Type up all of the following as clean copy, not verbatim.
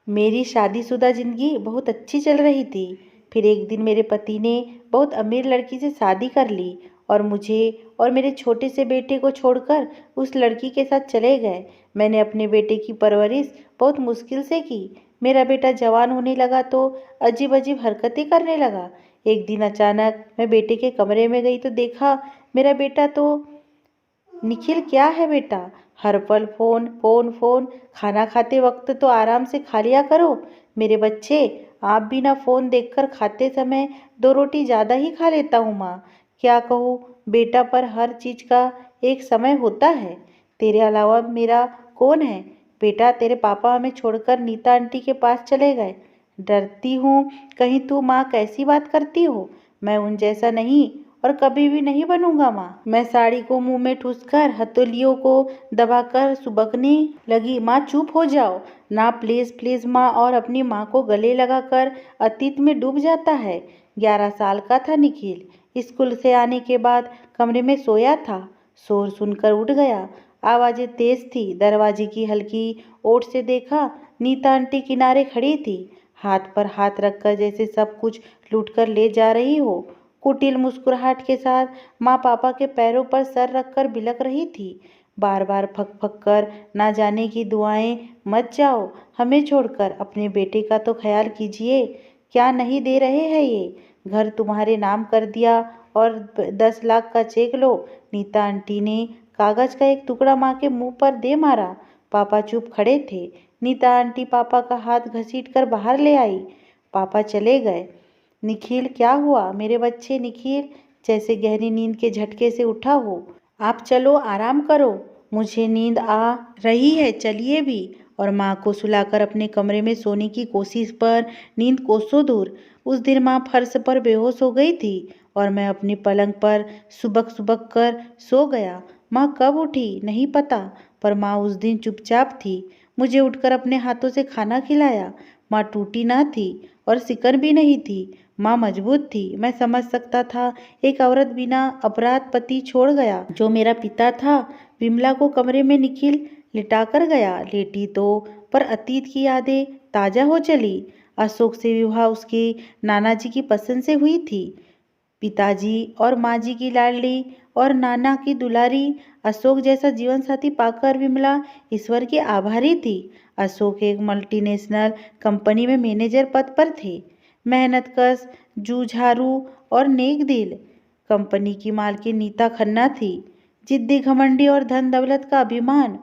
मेरी शादीशुदा ज़िंदगी बहुत अच्छी चल रही थी। फिर एक दिन मेरे पति ने बहुत अमीर लड़की से शादी कर ली और मुझे और मेरे छोटे से बेटे को छोड़कर उस लड़की के साथ चले गए। मैंने अपने बेटे की परवरिश बहुत मुश्किल से की। मेरा बेटा जवान होने लगा तो अजीब-अजीब हरकतें करने लगा। एक दिन अचानक मैं बेटे के कमरे में गई तो देखा मेरा बेटा तो निखिल, क्या है बेटा? हर पल फोन फोन फोन। खाना खाते वक्त तो आराम से खा लिया करो। मेरे बच्चे, आप भी ना फोन देखकर खाते समय दो रोटी ज़्यादा ही खा लेता हूँ माँ। क्या कहूँ बेटा, पर हर चीज़ का एक समय होता है। तेरे अलावा मेरा कौन है? बेटा, तेरे पापा हमें छोड़कर नीता आंटी के पास चले गए। डरती हूँ कहीं तू माँ कैसी बात करती हो। मैं उन जैसा नहीं और कभी भी नहीं बनूंगा माँ। मैं साड़ी को मुंह में ठूसकर हथेलियों को दबाकर सुबकने लगी। माँ चुप हो जाओ ना, प्लीज प्लीज माँ। और अपनी माँ को गले लगाकर अतीत में डूब जाता है। 11 साल का था निखिल। स्कूल से आने के बाद कमरे में सोया था। शोर सुनकर उठ गया। आवाजें तेज थी। दरवाजे की हल्की ओट से देखा, नीता आंटी किनारे खड़ी थी, हाथ पर हाथ रखकर जैसे सब कुछ लूटकर ले जा रही हो। कुटिल मुस्कुराहट के साथ माँ पापा के पैरों पर सर रखकर बिलक रही थी, बार बार फक फक कर, ना जाने की दुआएं, मत जाओ हमें छोड़कर, अपने बेटे का तो ख्याल कीजिए। क्या नहीं दे रहे हैं ये? घर तुम्हारे नाम कर दिया और 10 लाख का चेक लो। नीता आंटी ने कागज का एक टुकड़ा माँ के मुंह पर दे मारा। पापा चुप खड़े थे। नीता आंटी पापा का हाथ घसीट कर बाहर ले आई। पापा चले गए। निखिल, क्या हुआ मेरे बच्चे? निखिल जैसे गहरी नींद के झटके से उठा हो। आप चलो, आराम करो, मुझे नींद आ रही है, चलिए भी। और माँ को सुलाकर अपने कमरे में सोने की कोशिश पर नींद कोसों दूर। उस दिन माँ फर्श पर बेहोश हो गई थी और मैं अपनी पलंग पर सुबक सुबक कर सो गया। माँ कब उठी नहीं पता, पर माँ उस दिन चुपचाप थी। मुझे उठकर अपने हाथों से खाना खिलाया। माँ टूटी ना थी और सिकन भी नहीं थी। माँ मजबूत थी। मैं समझ सकता था एक औरत बिना अपराध पति छोड़ गया। जो मेरा पिता था। विमला को कमरे में निखिल लिटा कर गया। लेटी तो, पर अतीत की यादें ताजा हो चली। अशोक से विवाह उसके नाना जी की पसंद से हुई थी। पिताजी और माँ जी की लाडली और नाना की दुलारी। अशोक जैसा जीवन साथी पाकर विमला ईश्वर की आभारी थी। अशोक एक मल्टीनेशनल कंपनी में मैनेजर पद पर थे। मेहनतकश, जूझारू और नेक दिल। कंपनी की मालकिन नीता खन्ना थी। जिद्दी, घमंडी और धन दौलत का अभिमान।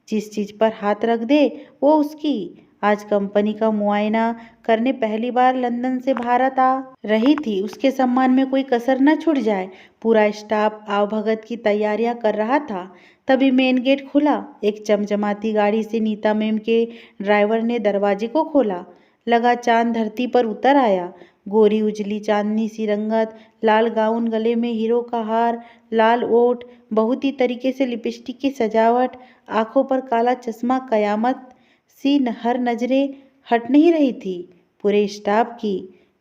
जिस चीज पर हाथ रख दे वो उसकी। आज कंपनी का मुआयना करने पहली बार लंदन से भारत आ रही थी। उसके सम्मान में कोई कसर न छूट जाए। पूरा स्टाफ आवभगत की तैयारियां कर रहा था। तभी मेन गेट खुला। एक चमचमाती गाड़ी से नीता मैम के ड्राइवर ने दरवाजे को खोला। लगा चांद धरती पर उतर आया। गोरी उजली चांदनी सी रंगत, लाल गाउन, गले में हीरो का हार, लाल ओठ, बहुत ही तरीके से लिपस्टिक की सजावट, आंखों पर काला चश्मा, कयामत सी हर नजरें हट नहीं रही थी पूरे स्टाफ की।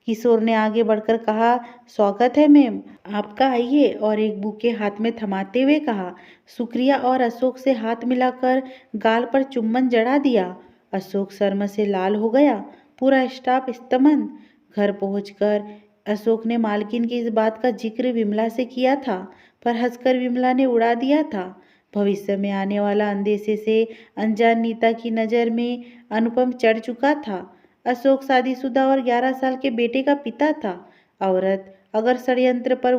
किशोर ने आगे बढ़कर कहा, स्वागत है मैम आपका, आइए। और एक बुके हाथ में थमाते हुए कहा, शुक्रिया। और अशोक से हाथ मिलाकर गाल पर चुम्बन जड़ा दिया। अशोक शर्म से लाल हो गया। पूरा स्टाफ स्तब्ध। घर पहुंचकर अशोक ने मालकिन की इस बात का जिक्र विमला से किया था, पर हंसकर विमला ने उड़ा दिया था। भविष्य में आने वाला अंदेशे से अनजान नीता की नज़र में अनुपम चढ़ चुका था। अशोक शादीशुदा और 11 साल के बेटे का पिता था। औरत अगर षड्यंत्र पर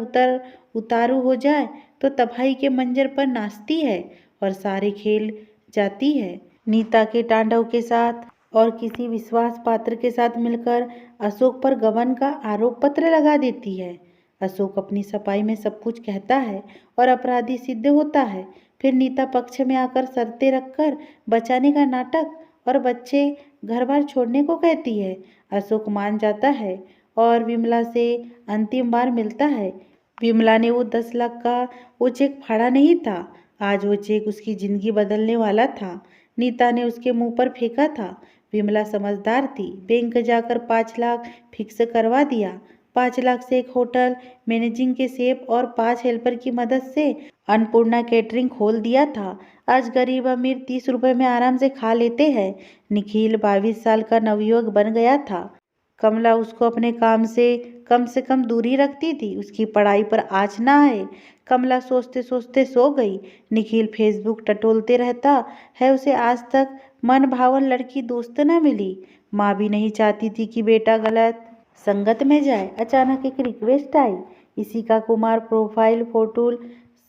उतारू हो जाए तो तबाही के मंजर पर नाचती है और सारे खेल जाती है। नीता के तांडव के साथ और किसी विश्वास पात्र के साथ मिलकर अशोक पर गबन का आरोप पत्र लगा देती है। अशोक अपनी सफाई में सब कुछ कहता है और अपराधी सिद्ध होता है। फिर नीता पक्ष में आकर शर्तें रखकर बचाने का नाटक और बच्चे घर बार छोड़ने को कहती है। अशोक मान जाता है और विमला से अंतिम बार मिलता है। विमला ने वो 10 लाख का वो चेक फाड़ा नहीं था। आज वो चेक उसकी जिंदगी बदलने वाला था। नीता ने उसके मुंह पर फेंका था। विमला समझदार थी। बैंक जाकर 5 लाख फिक्स करवा दिया। 5 लाख से एक होटल मैनेजिंग के शेफ और 5 हेल्पर की मदद से अन्नपूर्णा कैटरिंग खोल दिया था। आज गरीब अमीर 30 रुपए में आराम से खा लेते हैं। निखिल 22 साल का नवयुवक बन गया था। कमला उसको अपने काम से कम दूरी रखती थी, उसकी पढ़ाई पर आँच ना आए। कमला सोचते सोचते सो गई। निखिल फेसबुक टटोलते रहता है, उसे आज तक मन भावन लड़की दोस्त न मिली। माँ भी नहीं चाहती थी कि बेटा गलत संगत में जाए। अचानक एक रिक्वेस्ट आई। इशिका कुमार प्रोफाइल फोटो,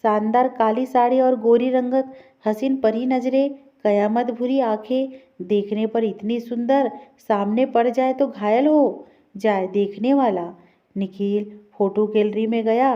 शानदार काली साड़ी और गोरी रंगत, हसीन परी नजरें, कयामत भरी आंखें। देखने पर इतनी सुंदर, सामने पड़ जाए तो घायल हो जाए देखने वाला। निखिल फोटो गैलरी में गया।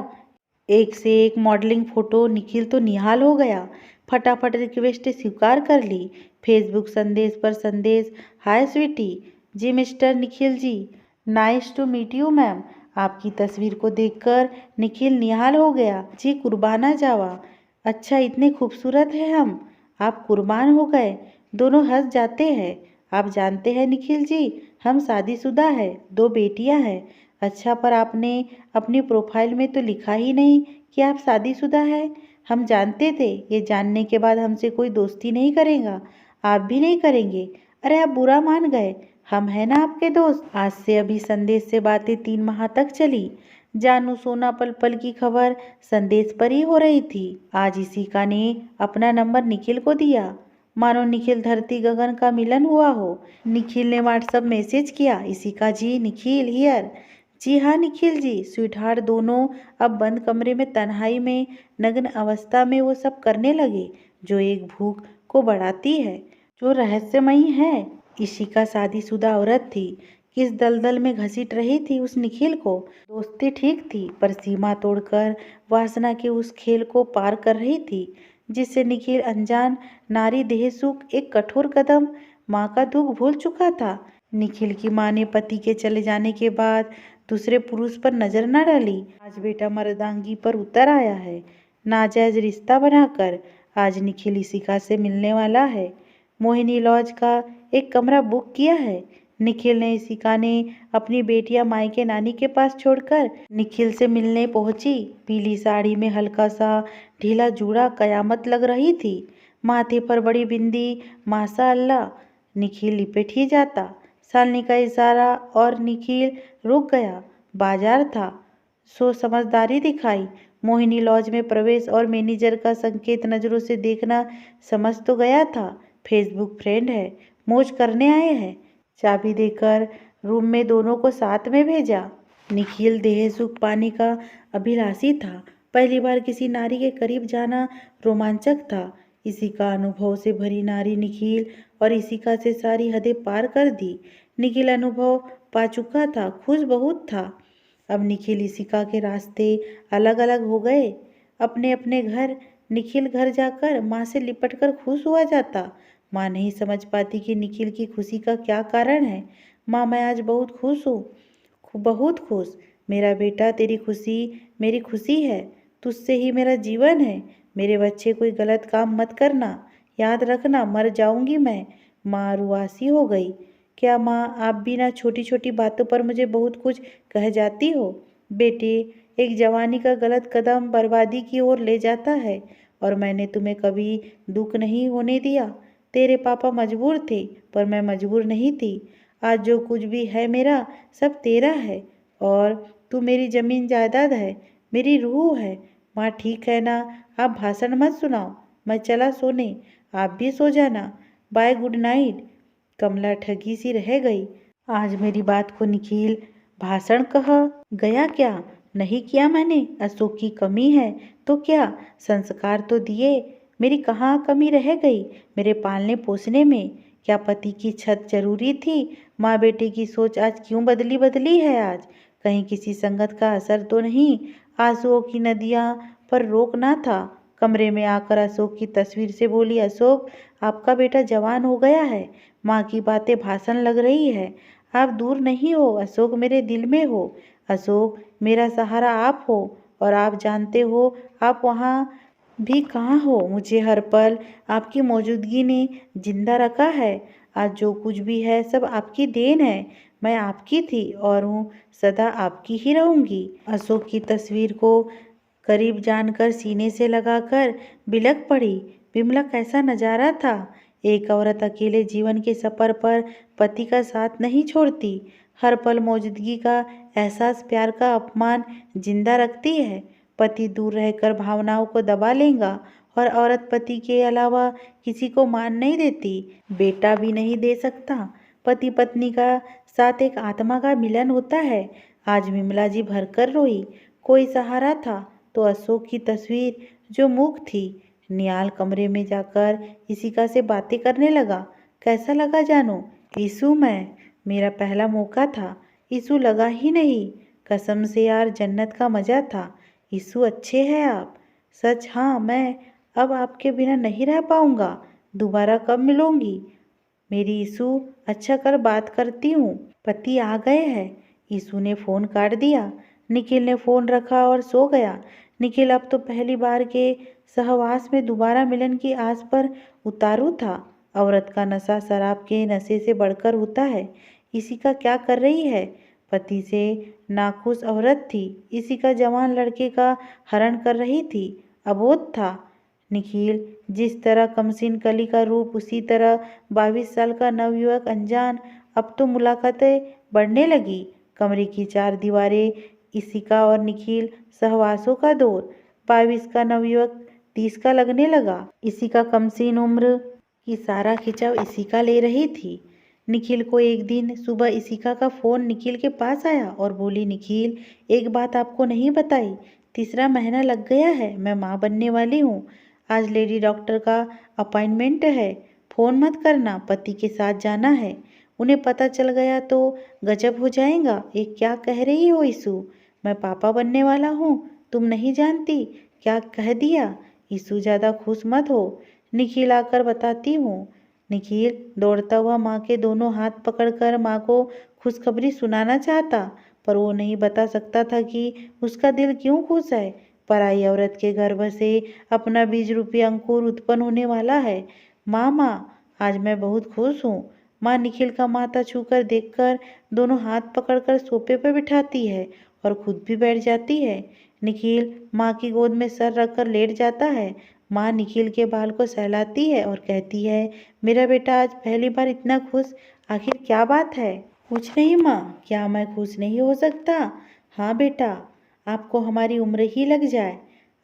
एक से एक मॉडलिंग फोटो। निखिल तो निहाल हो गया। फटाफट रिक्वेस्ट स्वीकार कर ली। फेसबुक संदेश पर संदेश। Hi Sweety ji, mister Nikhil ji, nice to meet you ma'am. आपकी तस्वीर को देखकर निखिल निहाल हो गया। जी कुर्बाना जावा। अच्छा इतने खूबसूरत हैं हम। आप कुर्बान हो गए। दोनों हंस जाते हैं। आप जानते हैं निखिल जी, हम शादीशुदा है, 2 बेटियां हैं। अच्छा पर आपने अपनी प्रोफाइल में तो लिखा ही नहीं कि आप शादीशुदा हैं। हम जानते थे, ये जानने के बाद हमसे कोई दोस्ती नहीं करेगा, आप भी नहीं करेंगे। अरे आप बुरा मान गए, हम हैं ना आपके दोस्त। आज से अभी संदेश से बातें 3 माह तक चली। जानू सोना पल पल की खबर संदेश पर ही हो रही थी। आज इशिका ने अपना नंबर निखिल को दिया, मानो निखिल धरती गगन का मिलन हुआ हो। निखिल ने व्हाट्सएप मैसेज किया, इशिका जी निखिल हियर। जी हाँ निखिल जी। स्वीटहार्ट दोनों अब बंद कमरे में तन्हाई में नग्न अवस्था में वो सब करने लगे जो एक भूख को बढ़ाती है, जो रहस्यमयी है। इशिका शादीशुदा औरत थी, किस दलदल में घसीट रही थी उस निखिल को। दोस्ती ठीक थी पर सीमा तोड़कर वासना के उस खेल को पार कर रही थी जिससे निखिल अनजान नारी देह सुख एक कठोर कदम, माँ का दुख भूल चुका था। निखिल की माँ ने पति के चले जाने के बाद दूसरे पुरुष पर नजर न डाली। आज बेटा मर्दांगी पर उतर आया है, नाजायज रिश्ता बनाकर। आज निखिल इशिका से मिलने वाला है। मोहिनी लॉज का एक कमरा बुक किया है। निखिल ने इशिका ने अपनी बेटियां मायके नानी के पास छोड़कर निखिल से मिलने पहुंची। पीली साड़ी में हल्का सा ढीला जूड़ा कयामत लग रही थी। माथे पर बड़ी बिंदी, माशा अल्लाह। निखिल लिपट ही जाता। शालिनी का इशारा और निखिल रुक गया। बाजार था, सो समझदारी दिखाई। मोहिनी लॉज में प्रवेश और मैनेजर का संकेत नजरों से देखना समझ तो गया था। फेसबुक फ्रेंड है, मौज करने आए हैं। चाबी देकर रूम में दोनों को साथ में भेजा। निखिल देह सुख पाने का अभिलाषी था। पहली बार किसी नारी के करीब जाना रोमांचक था। इसी का अनुभव से भरी नारी निखिल और इशिका से सारी हदें पार कर दी। निखिल अनुभव पा चुका था, खुश बहुत था। अब निखिल इशिका के रास्ते अलग अलग हो गए। अपने अपने घर। निखिल घर जाकर माँ से लिपटकर खुश हुआ जाता। माँ नहीं समझ पाती कि निखिल की खुशी का क्या कारण है। माँ मैं आज बहुत खुश हूँ, बहुत खुश। मेरा बेटा तेरी खुशी मेरी खुशी है, तुझसे ही मेरा जीवन है। मेरे बच्चे कोई गलत काम मत करना, याद रखना मर जाऊंगी मैं। माँ रुआसी हो गई। क्या माँ आप भी ना छोटी छोटी बातों पर मुझे बहुत कुछ कह जाती हो। बेटे एक जवानी का गलत कदम बर्बादी की ओर ले जाता है और मैंने तुम्हें कभी दुख नहीं होने दिया। तेरे पापा मजबूर थे पर मैं मजबूर नहीं थी। आज जो कुछ भी है मेरा सब तेरा है और तू मेरी जमीन जायदाद है, मेरी रूह है। माँ ठीक है ना, आप भाषण मत सुनाओ, मैं चला सोने, आप भी सो जाना। Bye good night. कमला ठगी सी रह गई। आज मेरी बात को निखिल भाषण कह गया क्या? नहीं किया मैंने। अशोक की कमी है तो क्या, संस्कार तो दिए। मेरी कहाँ कमी रह गई मेरे पालने पोसने में? क्या पति की छत जरूरी थी? माँ बेटे की सोच आज क्यों बदली बदली है आज? कहीं किसी संगत का असर तो नहीं? आंसुओं की नदियाँ पर रोक ना था। कमरे में आकर अशोक की तस्वीर से बोली, अशोक आपका बेटा जवान हो गया है। माँ की बातें भाषण लग रही है। आप दूर नहीं हो अशोक, मेरे दिल में हो। अशोक मेरा सहारा आप हो और आप जानते हो आप वहाँ भी कहाँ हो। मुझे हर पल आपकी मौजूदगी ने जिंदा रखा है। आज जो कुछ भी है सब आपकी देन है। मैं आपकी थी और हूँ सदा आपकी ही रहूँगी। अशोक की तस्वीर को करीब जानकर सीने से लगाकर बिलख पड़ी। विमला कैसा नजारा था। एक औरत अकेले जीवन के सफर पर पति का साथ नहीं छोड़ती। हर पल मौजूदगी का एहसास प्यार का अपमान जिंदा रखती है। पति दूर रहकर भावनाओं को दबा लेगा और औरत पति के अलावा किसी को मान नहीं देती, बेटा भी नहीं दे सकता। पति पत्नी का साथ एक आत्मा का मिलन होता है। आज विमला जी भरकर रोई। कोई सहारा था तो अशोक की तस्वीर जो मूक थी। निहाल कमरे में जाकर इशिका से बातें करने लगा। कैसा लगा जानू? ईशु मेरा पहला मौका था। ईशु लगा ही नहीं। कसम से यार जन्नत का मजा था। ईशु अच्छे हैं आप? सच हाँ, मैं अब आपके बिना नहीं रह पाऊंगा। दोबारा कब मिलूंगी मेरी ईशु? अच्छा कर बात करती हूँ। पति आ गए हैं। ईशु ने फोन काट दिया। निखिल ने फोन रखा और सो गया। निखिल अब तो पहली बार के सहवास में दोबारा मिलन की आस पर उतारू था। औरत का नशा शराब के नशे से बढ़कर होता है। इशिका क्या कर रही है? पति से नाखुश औरत थी। इशिका जवान लड़के का हरण कर रही थी। अबोध था। निखिल जिस तरह कमसीन कली का रूप, उसी तरह 22 साल का नवयुवक अनजान। अब तो मुलाकातें बढ़ने लगी। कमरे की 4 दीवारें, इशिका और निखिल, सहवासों का दौर। 22 का नवयुवक 30 का लगने लगा। इशिका कमसीन उम्र की सारा खिंचाव इशिका ले रही थी। निखिल को एक दिन सुबह इशिका का फोन निखिल के पास आया और बोली, निखिल एक बात आपको नहीं बताई। तीसरा महीना लग गया है, मैं माँ बनने वाली हूँ। आज लेडी डॉक्टर का अपॉइंटमेंट है। फोन मत करना, पति के साथ जाना है। उन्हें पता चल गया तो गजब हो जाएगा। ये क्या कह रही हो ईशु? मैं पापा बनने वाला हूँ, तुम नहीं जानती? क्या कह दिया? ईशु ज़्यादा खुश मत हो, निखिल आकर बताती हूँ। निखिल दौड़ता हुआ माँ के दोनों हाथ पकड़कर माँ को खुशखबरी सुनाना चाहता, पर वो नहीं बता सकता था कि उसका दिल क्यों खुश है। पराई औरत के गर्भ से अपना बीज रूपी अंकुर उत्पन्न होने वाला है। माँ, आज मैं बहुत खुश हूँ। माँ निखिल का माथा छूकर देखकर दोनों हाथ पकड़कर सोफे पर बिठाती है और खुद भी बैठ जाती है। निखिल माँ की गोद में सर रखकर लेट जाता है। माँ निखिल के बाल को सहलाती है और कहती है, मेरा बेटा आज पहली बार इतना खुश, आखिर क्या बात है? कुछ नहीं माँ, क्या मैं खुश नहीं हो सकता? हाँ बेटा, आपको हमारी उम्र ही लग जाए।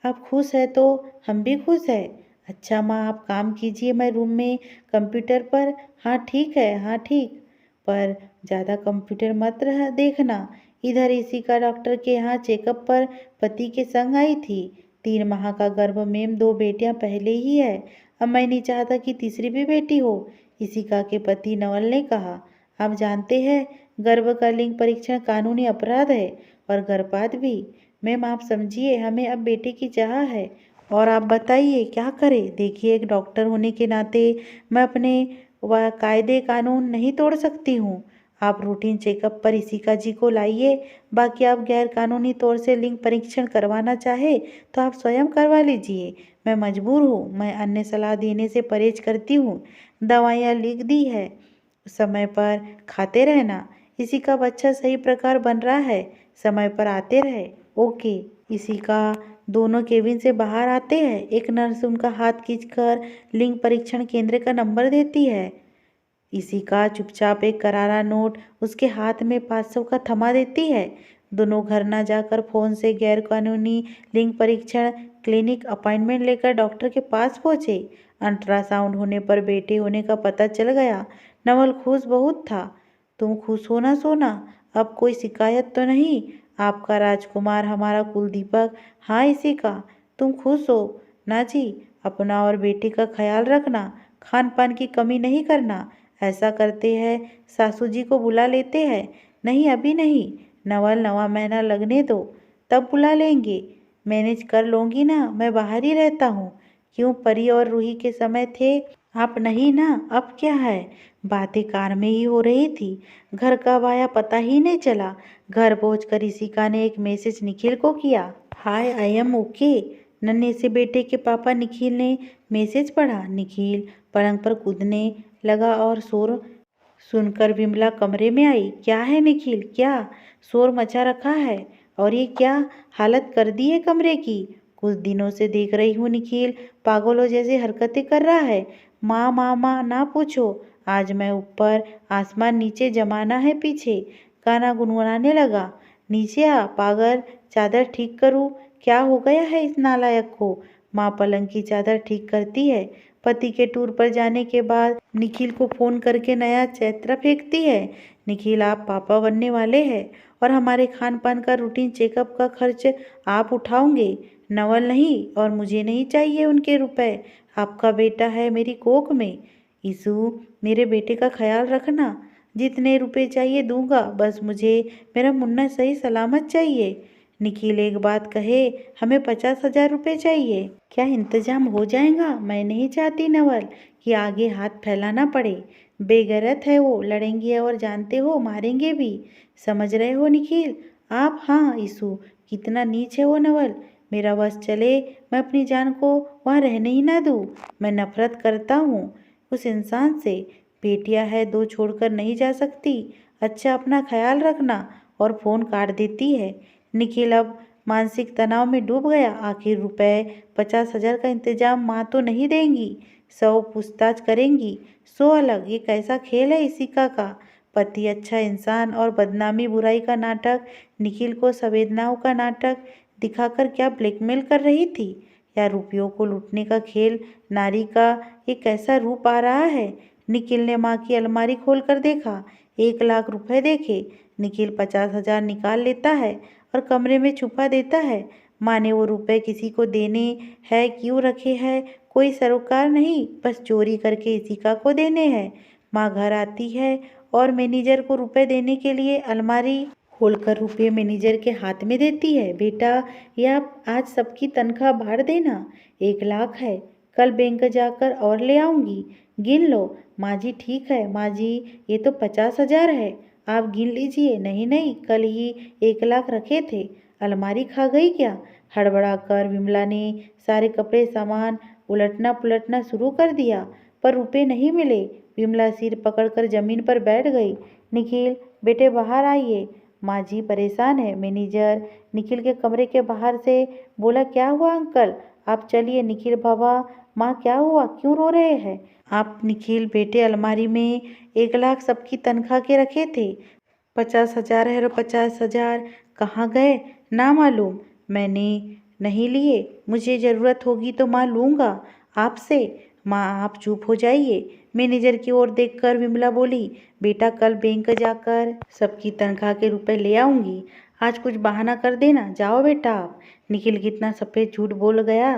आप खुश है तो हम भी खुश है। अच्छा माँ आप काम कीजिए, मैं रूम में कंप्यूटर पर। हाँ ठीक है, हाँ ठीक, पर ज़्यादा कंप्यूटर मत रह देखना। इधर इशिका डॉक्टर के यहाँ चेकअप पर पति के संग आई थी। 3 माह का गर्भ में 2 बेटियां पहले ही है। अब मैं नहीं चाहता कि तीसरी भी बेटी हो। इशिका के पति नवल ने कहा, आप जानते हैं गर्भ का लिंग परीक्षण कानूनी अपराध है और गर्भपात भी। मैम आप समझिए, हमें अब बेटे की चाह है और आप बताइए क्या करें। देखिए एक डॉक्टर होने के नाते मैं अपने कायदे कानून नहीं तोड़ सकती हूँ। आप रूटीन चेकअप पर इशिका जी को लाइए। बाकी आप गैर कानूनी तौर से लिंग परीक्षण करवाना चाहे तो आप स्वयं करवा लीजिए। मैं मजबूर हूँ, मैं अन्य सलाह देने से परहेज करती हूँ। दवाइयाँ लिख दी है, समय पर खाते रहना। इशिका बच्चा सही प्रकार बन रहा है, समय पर आते रहे। ओके। इशिका दोनों केबिन से बाहर आते हैं। एक नर्स उनका हाथ खींचकर लिंग परीक्षण केंद्र का नंबर देती है। इशिका चुपचाप एक करारा नोट उसके हाथ में 500 का थमा देती है। दोनों घर न जाकर फोन से गैर कानूनी लिंग परीक्षण क्लिनिक अपॉइंटमेंट लेकर डॉक्टर के पास पहुंचे। अल्ट्रासाउंड होने पर बेटे होने का पता चल गया। नवल खुश बहुत था। तुम खुश हो ना सोना? अब कोई शिकायत तो नहीं? आपका राजकुमार हमारा कुलदीपक। हाँ इशिका, तुम खुश हो ना जी? अपना और बेटे का ख्याल रखना, खान पान की कमी नहीं करना। ऐसा करते हैं सासू जी को बुला लेते हैं। नहीं अभी नहीं, नवल नवा महीना लगने दो, तब बुला लेंगे। मैनेज कर लूँगी ना, मैं बाहर ही रहता हूँ। क्यों, परी और रूही के समय थे, आप नहीं ना? अब क्या है? बातें कार में ही हो रही थी। घर कब आया पता ही नहीं चला। घर पहुंचकर इशिका ने एक मैसेज निखिल को किया। हाय आई एम ओके। नन्हे से बेटे के पापा निखिल ने मैसेज पढ़ा। निखिल पलंग पर कूदने लगा और सुनकर विमला कमरे में आई। क्या है निखिल, क्या शोर मचा रखा है और ये क्या हालत कर दी है कमरे की? कुछ दिनों से देख रही हूँ निखिल पागलों जैसी हरकतें कर रहा है। माँ माँ माँ ना पूछो, आज मैं ऊपर आसमान नीचे जमाना है पीछे। गाना गुनगुनाने लगा। नीचे आ पागल, चादर ठीक करूँ? क्या हो गया है इस नालायक को? माँ पलंग की चादर ठीक करती है। पति के टूर पर जाने के बाद निखिल को फोन करके नया चैत्र फेंकती है। निखिल आप पापा बनने वाले हैं और हमारे खान पान का रूटीन चेकअप का खर्च आप उठाओगे, नवल नहीं। और मुझे नहीं चाहिए उनके रुपए। आपका बेटा है मेरी कोख में। ईसु मेरे बेटे का ख्याल रखना। जितने रुपए चाहिए दूंगा, बस मुझे मेरा मुन्ना सही सलामत चाहिए। निखिल एक बात कहे, हमें 50,000 रुपये चाहिए। क्या इंतजाम हो जाएगा? मैं नहीं चाहती नवल कि आगे हाथ फैलाना पड़े। बेगैरत है वो, लड़ेंगे और जानते हो मारेंगे भी। समझ रहे हो निखिल आप? हाँ ईसु, कितना नीच है वो नवल। मेरा बस चले मैं अपनी जान को वहाँ रहने ही ना दूँ। मैं नफरत करता हूँ उस इंसान से। बेटियाँ है दो, छोड़कर नहीं जा सकती। अच्छा अपना ख्याल रखना। और फ़ोन काट देती है। निखिल अब मानसिक तनाव में डूब गया। आखिर रुपए 50,000 का इंतजाम माँ तो नहीं देंगी, 100 पूछताछ करेंगी, 100 अलग। ये कैसा खेल है इसिका का? पति अच्छा इंसान और बदनामी बुराई का नाटक। निखिल को संवेदनाओं का नाटक दिखाकर क्या ब्लैकमेल कर रही थी, या रुपयों को लूटने का खेल? नारी का ये कैसा रूप आ रहा है? निखिल ने माँ की अलमारी खोलकर देखा। 1 लाख रुपए देखे। निखिल 50,000 निकाल लेता है और कमरे में छुपा देता है। माँ ने वो रुपए किसी को देने हैं क्यों रखे हैं? कोई सरोकार नहीं, बस चोरी करके इसिका को देने हैं। माँ घर आती है और मैनेजर को रुपए देने के लिए अलमारी खोलकर रुपये मैनेजर के हाथ में देती है। बेटा ये आप आज सबकी तनख्वाह बांट देना। 1 लाख है, कल बैंक जाकर और ले आऊंगी। गिन लो। माँ जी ठीक है माँ जी, ये तो 50,000 है, आप गिन लीजिए। नहीं नहीं, कल ही 1 लाख रखे थे, अलमारी खा गई क्या? हड़बड़ा कर विमला ने सारे कपड़े सामान उलटना पुलटना शुरू कर दिया, पर रुपए नहीं मिले। विमला सिर पकड़कर जमीन पर बैठ गई। निखिल बेटे बाहर आइए, माँ जी परेशान है। मैनेजर निखिल के कमरे के बाहर से बोला। क्या हुआ अंकल? आप चलिए। निखिल बाबा, माँ क्या हुआ, क्यों रो रहे हैं आप? निखिल बेटे अलमारी में 1 लाख सबकी तनख्वाह के रखे थे, 50,000 है और 50,000 कहाँ गए ना मालूम। मैंने नहीं लिए, मुझे ज़रूरत होगी तो माँ लूँगा आपसे। माँ आप चुप हो जाइए। मैनेजर की ओर देखकर विमला बोली। बेटा कल बैंक जाकर सबकी तनख्वाह के रुपए ले आऊँगी, आज कुछ बहाना कर देना। जाओ बेटा आप। निखिल कितना सफ़ेद झूठ बोल गया।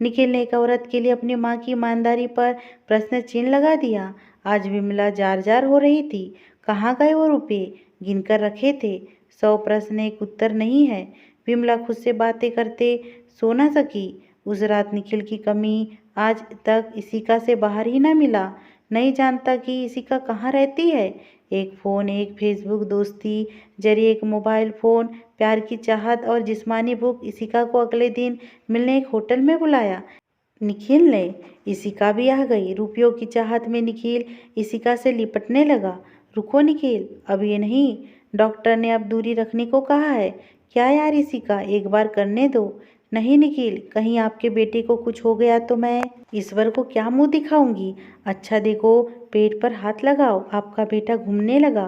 निखिल ने एक औरत के लिए अपनी माँ की ईमानदारी पर प्रश्न चिन्ह लगा दिया। आज विमला जार जार हो रही थी। कहाँ गए वो रुपये? गिनकर रखे थे। 100 प्रश्न एक उत्तर नहीं है। विमला खुद से बातें करते सो न सकी। उस रात निखिल की कमी आज तक इसिका से बाहर ही न मिला। नहीं जानता कि इसिका कहाँ रहती है। एक फ़ोन, एक फेसबुक दोस्ती जरिए, एक मोबाइल फ़ोन, प्यार की चाहत और जिस्मानी भूख इसिका को अगले दिन मिलने एक होटल में बुलाया। निखिल ने इसिका भी आ गई। रुपयों की चाहत में निखिल इसिका से लिपटने लगा। रुको निखिल, अब ये नहीं, डॉक्टर ने अब दूरी रखने को कहा है। क्या यार इसिका, एक बार करने दो। नहीं निखिल, कहीं आपके बेटे को कुछ हो गया तो मैं ईश्वर को क्या मुंह दिखाऊंगी। अच्छा देखो, पेट पर हाथ लगाओ। आपका बेटा घूमने लगा।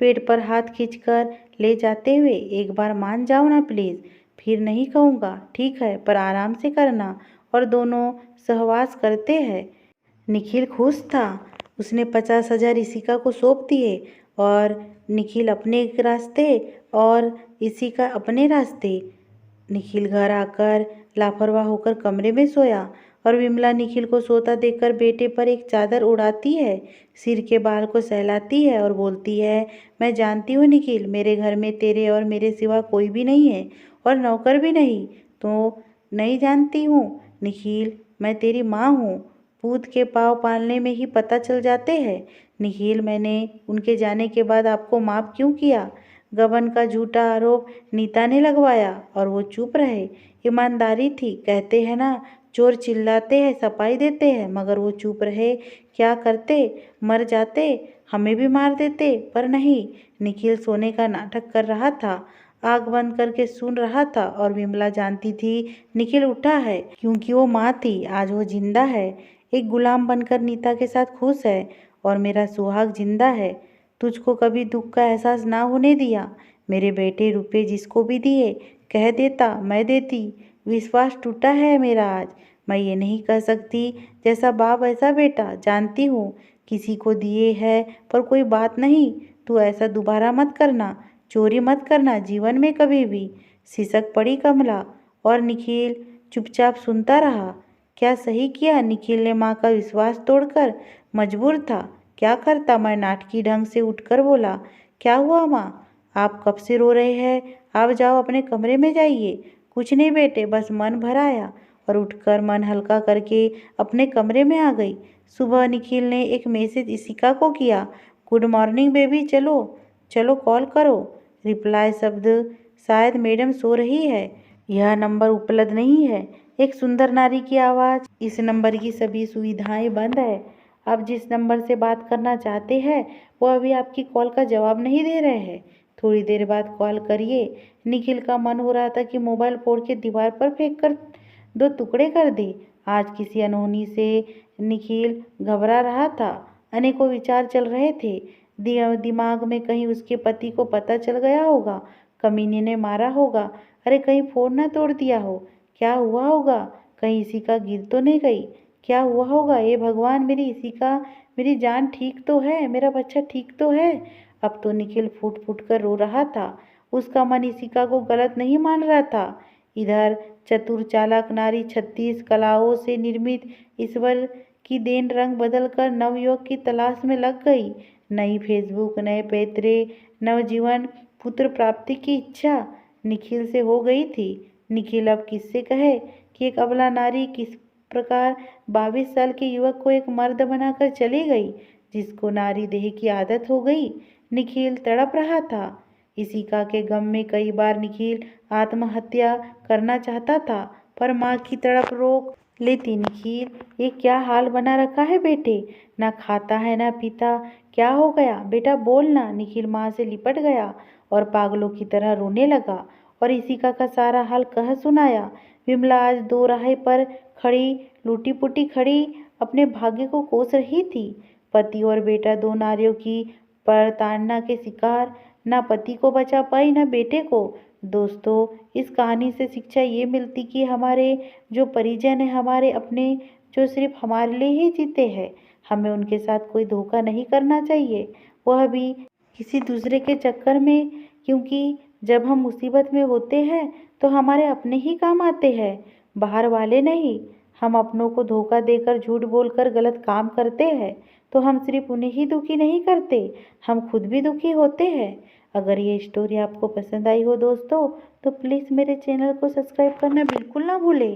पेट पर हाथ खींचकर ले जाते हुए, एक बार मान जाओ ना प्लीज़। फिर नहीं कहूँगा, ठीक है, पर आराम से करना। और दोनों सहवास करते हैं। निखिल खुश था। उसने 50,000 इसिका को सौंप दिए और निखिल अपने एक रास्ते और इसिका अपने रास्ते। निखिल घर आकर लापरवाह होकर कमरे में सोया और विमला निखिल को सोता देखकर बेटे पर एक चादर उड़ाती है, सिर के बाल को सहलाती है और बोलती है, मैं जानती हूँ निखिल, मेरे घर में तेरे और मेरे सिवा कोई भी नहीं है और नौकर भी नहीं। तो नहीं जानती हूँ निखिल, मैं तेरी माँ हूँ। पूत के पाँव पालने में ही पता चल जाते हैं। निखिल मैंने उनके जाने के बाद आपको माफ़ क्यों किया? गबन का झूठा आरोप नीता ने लगवाया और वो चुप रहे। ईमानदारी थी। कहते हैं ना, चोर चिल्लाते हैं सफाई देते हैं, मगर वो चुप रहे। क्या करते, मर जाते। हमें भी मार देते, पर नहीं। निखिल सोने का नाटक कर रहा था, आँख बंद करके सुन रहा था और विमला जानती थी निखिल उठा है क्योंकि वो माँ थी। आज वो जिंदा है, एक गुलाम बनकर नीता के साथ खुश है और मेरा सुहाग जिंदा है। तुझको कभी दुख का एहसास ना होने दिया। मेरे बेटे रुपए जिसको भी दिए कह देता मैं देती। विश्वास टूटा है मेरा आज। मैं ये नहीं कह सकती जैसा बाप ऐसा बेटा। जानती हूँ किसी को दिए है पर कोई बात नहीं। तू ऐसा दोबारा मत करना, चोरी मत करना जीवन में कभी भी। सिसक पड़ी कमला और निखिल चुपचाप सुनता रहा। क्या सही किया निखिल ने माँ का विश्वास तोड़कर। मजबूर था, क्या करता। मैं नाटकी ढंग से उठकर बोला, क्या हुआ माँ, आप कब से रो रहे हैं? आप जाओ अपने कमरे में जाइए। कुछ नहीं बेटे, बस मन भर आया। और उठकर मन हल्का करके अपने कमरे में आ गई। सुबह निखिल ने एक मैसेज इशिका को किया, गुड मॉर्निंग बेबी, चलो चलो कॉल करो। रिप्लाई शब्द, शायद मैडम सो रही है, यह नंबर उपलब्ध नहीं है। एक सुंदर नारी की आवाज़, इस नंबर की सभी सुविधाएं बंद है। आप जिस नंबर से बात करना चाहते हैं वो अभी आपकी कॉल का जवाब नहीं दे रहे हैं, थोड़ी देर बाद कॉल करिए। निखिल का मन हो रहा था कि मोबाइल फोड़ के दीवार पर फेंक कर दो टुकड़े कर दे। आज किसी अनहोनी से निखिल घबरा रहा था, अनेकों विचार चल रहे थे दिमाग में। कहीं उसके पति को पता चल गया होगा, कमीने ने मारा होगा। अरे कहीं फोन ना तोड़ दिया हो, क्या हुआ होगा? कहीं इशिका गिर तो नहीं गई? क्या हुआ होगा? ये भगवान, मेरी इशिका, मेरी जान ठीक तो है, मेरा बच्चा ठीक तो है? अब तो निखिल फूट फूट कर रो रहा था। उसका मन इशिका को गलत नहीं मान रहा था। इधर चतुर चालाक नारी 36 कलाओं से निर्मित ईश्वर की देन रंग बदलकर नवयुवक की तलाश में लग गई। नई फेसबुक, नए पैतरे, नवजीवन, पुत्र प्राप्ति की इच्छा निखिल से हो गई थी। निखिल अब किससे कहे कि एक अबला नारी किस प्रकार 22 साल के युवक को एक मर्द बनाकर चली गई, जिसको नारी देह की आदत हो गई। निखिल तड़प रहा था। इशिका के गम में कई बार निखिल आत्महत्या करना चाहता था, पर माँ की तड़प रोक लेती। निखिल, ये क्या हाल बना रखा है बेटे, ना खाता है ना पीता, क्या हो गया बेटा, बोलना। निखिल माँ से लिपट गया और पागलों की तरह रोने लगा और इशिका का सारा हाल कह सुनाया। विमला आज दोराहे पर खड़ी, लूटी पुटी खड़ी, अपने भाग्य को कोस रही थी। पति और बेटा, दो नारियों की प्रताड़ना के शिकार, ना पति को बचा पाई ना बेटे को। दोस्तों, इस कहानी से शिक्षा ये मिलती कि हमारे जो परिजन है, हमारे अपने, जो सिर्फ हमारे लिए ही जीते हैं, हमें उनके साथ कोई धोखा नहीं करना चाहिए, वह भी किसी दूसरे के चक्कर में। क्योंकि जब हम मुसीबत में होते हैं तो हमारे अपने ही काम आते हैं, बाहर वाले नहीं। हम अपनों को धोखा देकर, झूठ बोलकर गलत काम करते हैं तो हम सिर्फ उन्हें ही दुखी नहीं करते, हम खुद भी दुखी होते हैं। अगर ये स्टोरी आपको पसंद आई हो दोस्तों, तो प्लीज़ मेरे चैनल को सब्सक्राइब करना बिल्कुल ना भूलें।